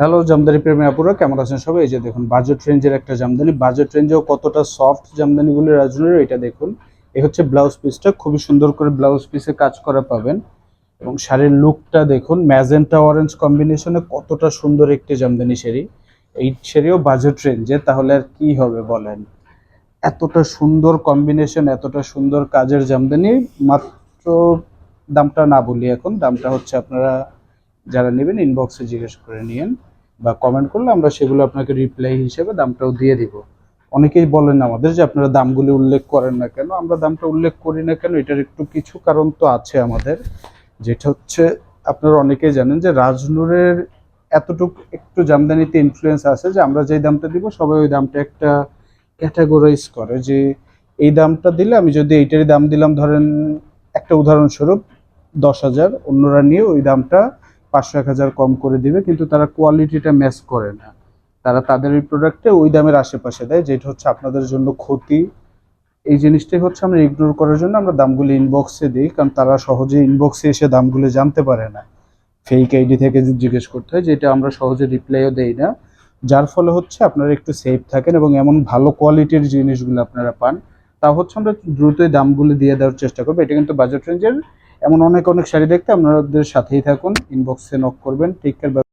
Hello Jamdani প্রেমী আপুরা, কেমন আছেন সবাই? এই যে দেখুন বাজেট রেঞ্জের একটা জামদানি, বাজেট রেঞ্জেও কতটা সফট জামদানিগুলো রাজনুরের। এটা দেখুন, এই হচ্ছে ব্লাউজ পিসটা, খুবই সুন্দর করে ব্লাউজ পিসে কাজ করা পাবেন। এবং শাড়ির লুকটা দেখুন, ম্যাজেন্টা অরেঞ্জ কম্বিনেশনে কতটা সুন্দর একটি জামদানি শাড়ি। এই শাড়িও বাজেট রেঞ্জে, তাহলে আর কি হবে বলেন? এতটা সুন্দর কম্বিনেশন, এতটা সুন্দর কাজের জামদানি। মাত্র দামটা না বলি, এখন দামটা হচ্ছে আপনারা যারা নেবেন ইনবক্সে জিজ্ঞেস করে নিয়েন, বা কমেন্ট করলে আমরা সেগুলো আপনাকে রিপ্লাই হিসেবে দামটাও দিয়ে দিব। অনেকেই বলেন আমাদের যে আপনারা দামগুলি উল্লেখ করেন না কেন। আমরা দামটা উল্লেখ করি না কেন, এটার একটু কিছু কারণ তো আছে আমাদের। যেটা হচ্ছে, আপনারা অনেকেই জানেন যে রাজনুরের এতটুকু একটু জামদানিতে ইনফ্লুয়েন্স আছে যে আমরা যেই দামটা দিব সবাই ওই দামটা একটা ক্যাটাগরাইজ করে, যে এই দামটা দিলে, আমি যদি এইটারই দাম দিলাম ধরেন, একটা উদাহরণস্বরূপ 10,000, অন্যরা নিয়ে ওই দামটা 500-1,000 কম করে দিবে, কিন্তু তারা কোয়ালিটিটা ম্যাচ করে না। তারা তাদের এই প্রোডাক্টে ওই দামের আশেপাশে দেয়, যেটা হচ্ছে আপনাদের জন্য ক্ষতি। এই জিনিসটাই হচ্ছে আমরা ইগনোর করার জন্য আমরা দামগুলো ইনবক্সে দিই, কারণ তারা সহজে ইনবক্সে এসে দামগুলো জানতে পারে না। ফেক আইডি থেকে জিজ্ঞেস করতে হয়, যেটা আমরা সহজে রিপ্লাইও দেই না। যার ফলে হচ্ছে আপনারা একটু সেফ থাকেন এবং এমন ভালো কোয়ালিটির জিনিসগুলো আপনারা পান। তা হচ্ছে আমরা দ্রুতই দামগুলো দিয়ে দেওয়ার চেষ্টা করবো। এটা কিন্তু বাজেট রেঞ্জের। এমন অনেক অনেক শাড়ি দেখতে আপনাদের সাথেই থাকুন, ইনবক্সে নক করবেন। Take care.